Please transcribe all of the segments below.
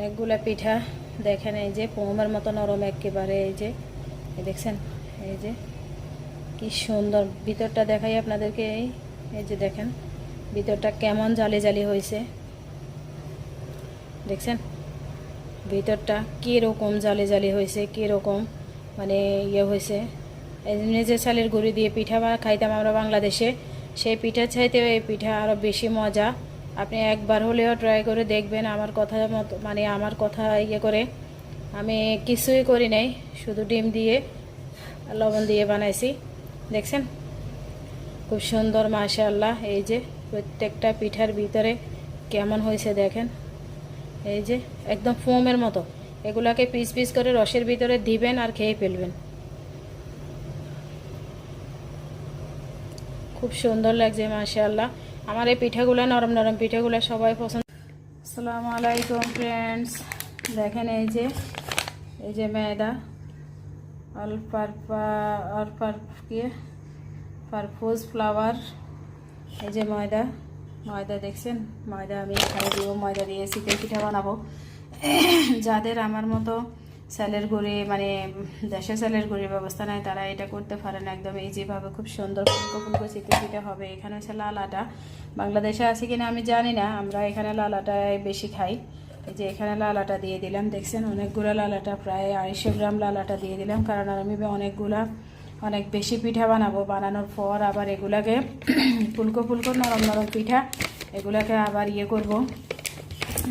অনেকগুলা পিঠা দেখেন, এই যে পোমের মতো নরম একেবারে। এই যে দেখছেন, এই যে কি সুন্দর ভিতরটা দেখাই আপনাদেরকে। এই যে দেখেন ভিতরটা কেমন জালি জালি হয়েছে, দেখছেন ভিতরটা কীরকম জালি জালি হয়েছে, কীরকম মানে ইয়ে হয়েছে। এমনি যে চালের গুঁড়ি দিয়ে পিঠা খাইতাম আমরা বাংলাদেশে, সেই পিঠা চাইতেও এই পিঠা আরও বেশি মজা। আপনি একবার হলেও ট্রাই করে দেখবেন। আমার কথা মতো মানে আমার কথা ইয়ে করে আমি কিছুই করি নাই, শুধু ডিম দিয়ে লবণ দিয়ে বানাইছি। দেখছেন খুব সুন্দর মাশাআল্লাহ। এই যে প্রত্যেকটা পিঠার ভিতরে কেমন হয়েছে দেখেন, এই যে একদম ফোমের মতো। এগুলাকে পিস পিস করে রসের ভিতরে দিবেন আর খেয়ে ফেলবেন, খুব সুন্দর লাগছে মাশাআল্লাহ। আমার এই পিঠাগুলো নরম নরম পিঠাগুলো সবাই পছন্দ। আসসালামু আলাইকুম ফ্রেন্ডস, দেখেন এই যে ময়দা অল পারপোজ ফ্লাওয়ার। এই যে ময়দা দেখছেন, ময়দা আমি খাই দিব। ময়দা দিয়ে চিতই পিঠা বানাবো। যাদের আমার মতো চালের গুঁড়ি মানে দেশে চালের গুঁড়ির ব্যবস্থা নাই, তারা এটা করতে পারেন। একদম ইজিভাবে খুব সুন্দর ফুলকো ফুলকো চিতই পিঠা হবে। এখানে হচ্ছে লাল আটা, বাংলাদেশে আছে কিনা আমি জানি না, আমরা এখানে লাল আটায় বেশি খাই। এই যে এখানে লাল আটা দিয়ে দিলাম, দেখছেন অনেকগুলো লাল আটা, প্রায় 250 গ্রাম লাল আটা দিয়ে দিলাম। কারণ আমি অনেক বেশি পিঠা বানাবো। বানানোর পর আবার এগুলাকে ফুলকো ফুলকো নরম নরম পিঠা, এগুলাকে আবার ইয়ে করব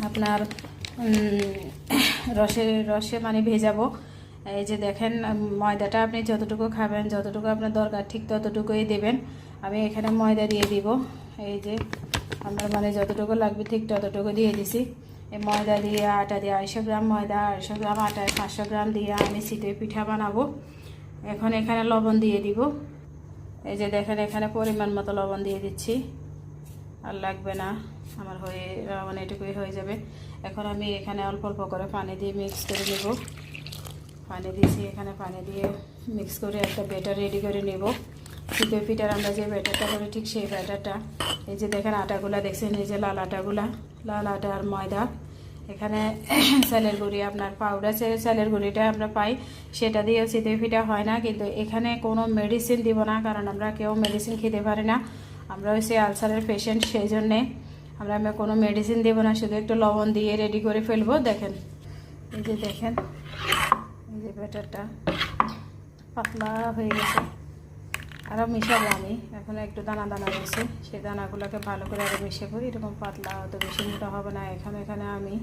আপনার রসে মানে ভেজাবো। এই যে দেখেন ময়দাটা আপনি যতটুকু খাবেন, যতটুকু আপনার দরকার ঠিক ততটুকুই দেবেন। আমি এখানে ময়দা দিয়ে দিব। এই যে আমার মানে যতটুকু লাগবে ঠিক ততটুকু দিয়ে দিছি। এই ময়দা দিয়ে আটা দিয়ে 250 গ্রাম ময়দা 250 গ্রাম আটায় 500 গ্রাম দিয়ে আমি চিতই পিঠা বানাবো। এখন এখানে লবণ দিয়ে দিব। এই যে দেখেন এখানে পরিমাণ মতো লবণ দিয়ে দিচ্ছি, আর লাগবে না আমার, মানে এটুকুই হয়ে যাবে। এখন আমি এখানে অল্প অল্প করে পানি দিয়ে মিক্স করে নেব। পানি দিয়েছি, এখানে পানি দিয়ে মিক্স করে একটা ব্যাটার রেডি করে নেব। চিতই পিঠার আমরা যে ব্যাটারটা করি ঠিক সেই ব্যাটারটা। এই যে দেখেন আটাগুলা দেখছেন, এই যে লাল আটা আর ময়দা। এখানে চালের গুঁড়ি, আপনার পাউডার চালের গুঁড়িটা আমরা পাই, সেটা দিয়েও চিতই পিঠা হয় না। কিন্তু এখানে কোনো মেডিসিন দিব না, কারণ আমরা কেউ মেডিসিন খেতে পারি না। আমরা হচ্ছে আলসারের পেশেন্ট, সেই জন্যে আমরা কোনো মেডিসিন দেব না, শুধু একটু লবণ দিয়ে রেডি করে ফেলবো। দেখেন এই যে দেখেন এই যে ব্যাটারটা পাতলা হয়ে গেছে। আরও মিশাবো আমি, এখন একটু দানা দানা রয়েছে, সেই দানাগুলোকে ভালো করে আরও মিশাবো। এরকম পাতলা, অত বেশি মোটা হবে না। এখানে আমি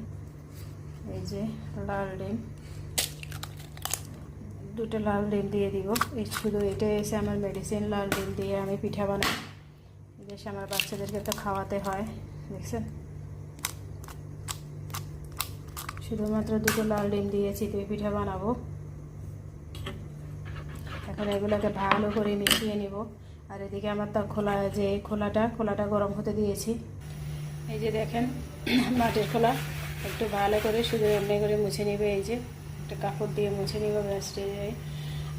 এই যে লাল ডিম, 2টা লাল ডিম দিয়ে দিব। শুধু এটাই এসে আমার মেডিসিন, লাল ডিম দিয়ে আমি পিঠা বানাই। দেশে আমার বাচ্চাদেরকে তো খাওয়াতে হয়, দেখছেন শুধুমাত্র 2টো লাল ডিম দিয়ে চিতই পিঠা বানাবো। এখন এগুলোকে ভালো করে মিশিয়ে নিব। আর এদিকে আমার তো খোলাটা গরম হতে দিয়েছি। এই যে দেখেন মাটির খোলা, একটু ভালো করে শুধু এমনি করে মুছে নিবে। এই যে একটা কাপড় দিয়ে মুছে নিব ব্রাশে।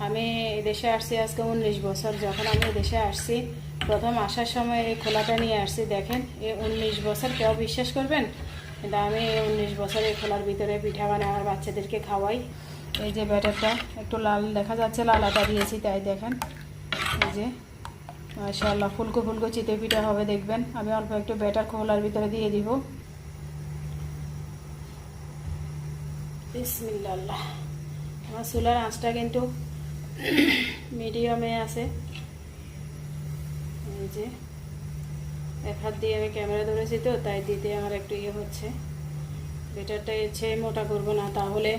আমি এদেশে আসছি আজকে 19 বছর। যখন আমি এদেশে আসছি, প্রথম আসার সময় এই খোলাটা নিয়ে আসছি। দেখেন এই 19 বছর কেউ বিশ্বাস করবেন, কিন্তু আমি 19 বছর এই খোলার ভিতরে পিঠা বানাই, আমার বাচ্চাদেরকে খাওয়াই। এই যে ব্যাটারটা একটু লাল দেখা যাচ্ছে, লাল আটা দিয়েছি তাই দেখেন। এই যে মাশাআল্লাহ ফুলকো ফুলকো চিতই পিঠা হবে দেখবেন। আমি অল্প একটু ব্যাটার খোলার ভিতরে দিয়ে দিব। বিসমিল্লাহ। আমার চুলার আঁচটা কিন্তু মিডিয়ামে আছে। এই যে এক হাত দিয়ে আমি ক্যামেরা ধরেছি তো, তাই দিতে আমার একটু ইয়ে হচ্ছে। ব্যাটারটা ইচ্ছে মোটা করবো না, তাহলে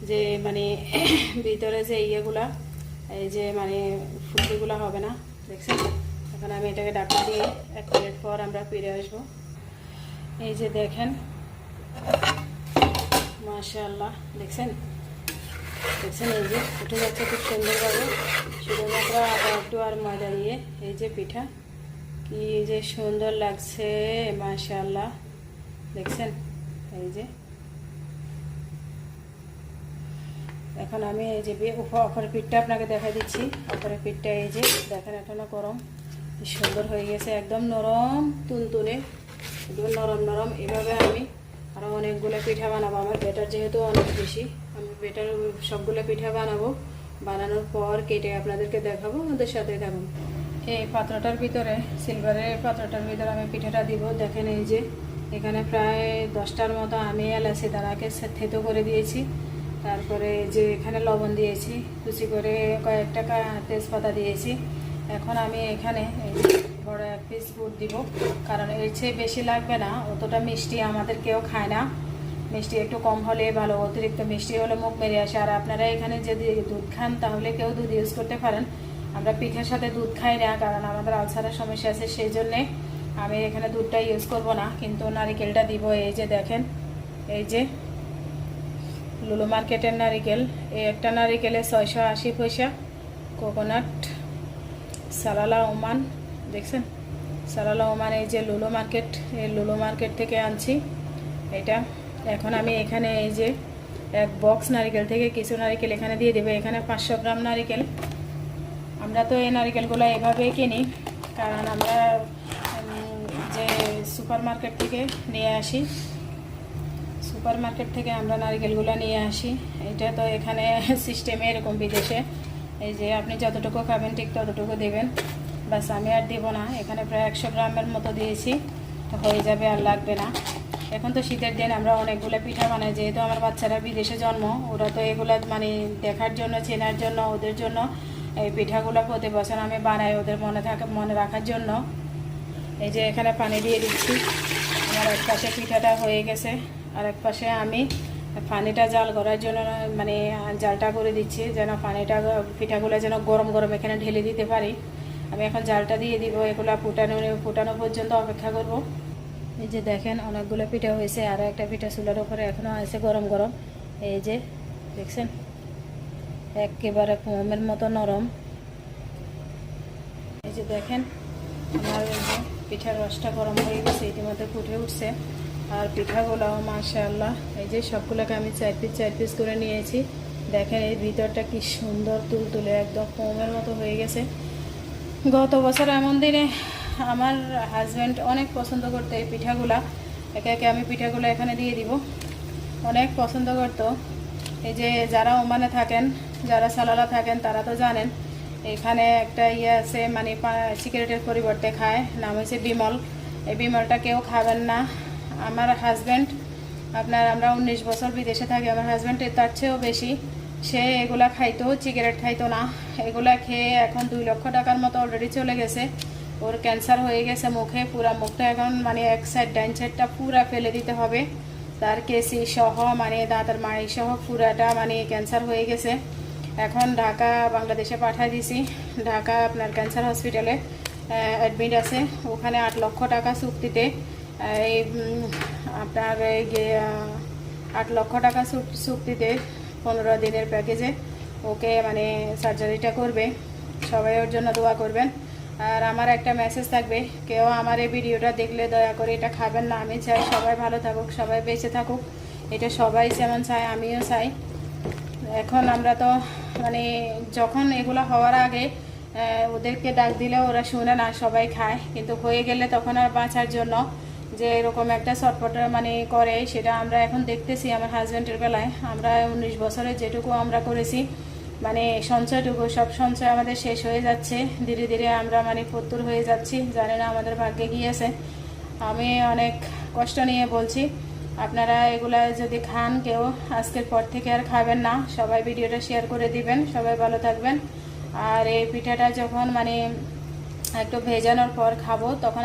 যে মানে ভিতরে যে ইয়েগুলা, এই যে মানে ফুলকিগুলা হবে না, দেখছেন। এখন আমি এটাকে ঢাকা দিয়ে 1 মিনিট পর আমরা ফিরে আসবো। এই যে দেখেন মাশাআল্লাহ, দেখছেন এই যে উঠে যাচ্ছে খুব সুন্দরভাবে, শুধুমাত্র আটা একটু আর ময়দা দিয়ে। এই যে পিঠা কি যে সুন্দর লাগছে মাশাআল্লাহ, দেখছেন। এই যে এখন আমি এই যে অপরের পিঠটা আপনাকে দেখা দিচ্ছি। অপরের পিঠটা এই যে দেখেন এখনো গরম, সুন্দর হয়ে গেছে, একদম নরম তুলতুলে, একদম নরম নরম। এভাবে আমি আরও অনেকগুলো পিঠা বানাবো। আমার বেটার যেহেতু অনেক বেশি, আমি বেটার সবগুলো পিঠা বানাবো। বানানোর পর কেটে আপনাদেরকে দেখাবো, আমাদের সাথে থাকুন। এই পাত্রটার ভিতরে, সিলভারের পাত্রটার ভিতরে আমি পিঠাটা দিব। দেখেন এই যে এখানে প্রায় 10টার মতো আমি এলাচি দানাকে থেতো করে দিয়েছি। তারপরে যে এখানে লবণ দিয়েছি, কুচি করে কয়েকটা তেজপাতা দিয়েছি। এখন আমি এখানে বড় এক পিস গুড় দিব, কারণ এর চেয়ে বেশি লাগবে না। অতটা মিষ্টি আমাদের কেউ খায় না, মিষ্টি একটু কম হলে ভালো। অতিরিক্ত মিষ্টি হলে মুখ মেরে আসে। আর আপনারা এখানে যদি দুধ খান তাহলে কেউ দুধ ইউজ করতে পারেন। আমরা পিঠার সাথে দুধ খাই না, কারণ আমাদের আলসারের সমস্যা আছে, সেই জন্যে আমি এখানে দুধটা ইউজ করব না, কিন্তু নারিকেলটা দিব। এই যে দেখেন, এই যে লুলু মার্কেটের নারিকেল। এই একটা নারিকেলে 680 পয়সা। কোকোনাট সালালা ওমান, দেখছেন সালালা ওমান। এই যে লুলু মার্কেট, এই লুলু মার্কেট থেকে আনছি এটা। এখন আমি এখানে এই যে এক বক্স নারিকেল থেকে কিছু নারিকেল এখানে দিয়ে দেবো। এখানে 500 গ্রাম নারিকেল। আমরা তো এই নারিকেলগুলো এভাবেই কিনি, কারণ আমরা যে সুপার মার্কেট থেকে নিয়ে আসি, সুপার মার্কেট থেকে আমরা নারিকেলগুলো নিয়ে আসি। এটা তো এখানে সিস্টেমে এরকম বিদেশে, এই যে আপনি যতটুকু খাবেন ঠিক ততটুকু দেবেন, বাস। আমি আর দেবো না, এখানে প্রায় 100 গ্রামের মতো দিয়েছি, তো হয়ে যাবে, আর লাগবে না। এখন তো শীতের দিন আমরা অনেকগুলো পিঠা বানাই, যেহেতু আমার বাচ্চারা বিদেশে জন্ম, ওরা তো এগুলো মানে দেখার জন্য, চেনার জন্য, ওদের জন্য এই পিঠাগুলো প্রতি বছর আমি বানাই, ওদের মনে রাখার জন্য। এই যে এখানে পানি দিয়ে দিচ্ছি। আমার এক পাশে পিঠাটা হয়ে গেছে, আর এক পাশে আমি পানিটা জাল করার জন্য মানে জালটা করে দিচ্ছি, যেন পানিটা পিঠাগুলো যেন গরম গরম এখানে ঢেলে দিতে পারি। আমি এখন জালটা দিয়ে দিব, এগুলো ফুটানো পর্যন্ত অপেক্ষা করব। এই যে দেখেন অনেকগুলো পিঠা হয়েছে, আর একটা পিঠা চুলার উপরে এখনও আছে গরম গরম। এই যে দেখছেন একেবারে মোমের মতো নরম। এই যে দেখেন আমার পিঠার রসটা গরম হয়ে গেছে, ইতিমধ্যে ফুটে উঠছে। আর পিঠাগুলোও মাশাআল্লাহ, এই যে সবগুলোকে আমি 4 পিস করে নিয়েছি। দেখেন এই ভিতরটা কি সুন্দর তুলতুলে, একদম মোমের মতো হয়ে গেছে। গত বছর এমন দিনে আমার হাজব্যান্ড অনেক পছন্দ করতো এই পিঠাগুলা। একে একে আমি পিঠাগুলো এখানে দিয়ে দিব। অনেক পছন্দ করতো। এই যে যারা ওমানে থাকেন, যারা সালালা থাকেন, তারা তো জানেন এখানে একটা ইয়ে আছে, মানে সিগারেটের পরিবর্তে খায়, নাম হয়েছে বিমল। এই বিমলটা কেউ খাবেন না। আমার হাজব্যান্ড আমরা 19 বছর বিদেশে থাকি, আমার হাজব্যান্ড তার চেয়েও বেশি, সে এগুলা খাইতো, সিগারেট খাইতো না। এগুলা খেয়ে এখন 2 লক্ষ টাকার মতো অলরেডি চলে গেছে। ওর ক্যান্সার হয়ে গেছে মুখে, পুরা মুখটা এখন মানে এক সাইড, ডাইন সাইডটা পুরা ফেলে দিতে হবে। তার কেসি সহ, মানে দাঁতের মাড়ি সহ পুরাটা মানে ক্যান্সার হয়ে গেছে। এখন ঢাকা বাংলাদেশে পাঠিয়ে দিয়েছি। ঢাকা আপনার ক্যান্সার হসপিটালে অ্যাডমিট আছে। ওখানে 8 লক্ষ টাকা চুক্তিতে, এই আপনার 8 লক্ষ টাকা চুক্তিতে 15 দিনের প্যাকেজে ওকে মানে সার্জারিটা করবে। সবাই ওর জন্য দোয়া করবেন। আর আমার একটা মেসেজ থাকবে, কেউ আমার এই ভিডিওটা দেখলে দয়া করে এটা খাবেন না। আমি চাই সবাই ভালো থাকুক, সবাই বেঁচে থাকুক, এটা সবাই যেমন চায় আমিও চাই। এখন আমরা তো মানে যখন এগুলো হওয়ার আগে ওদেরকে ডাক দিলে ওরা শুনে না, সবাই খায়, কিন্তু হয়ে গেলে তখন আর বাঁচার জন্য যে এরকম একটা চটপট মানে করে, সেটা আমরা এখন দেখতেছি আমার হাজব্যান্ডের বেলায়। আমরা 19 বছরে যেটুকু আমরা করেছি, মানে সঞ্চয়টুকু, সব সঞ্চয় আমাদের শেষ হয়ে যাচ্ছে। ধীরে ধীরে আমরা মানে ফতুর হয়ে যাচ্ছি, জানি না আমাদের ভাগ্যে গিয়েছে। আমি অনেক কষ্ট নিয়ে বলছি, আপনারা এগুলা যদি খান কেউ, আজকের পর থেকে আর খাবেন না। সবাই ভিডিওটা শেয়ার করে দিবেন, সবাই ভালো থাকবেন। আর এই পিঠাটা যখন মানে একটু ভেজানোর পর খাবো, তখন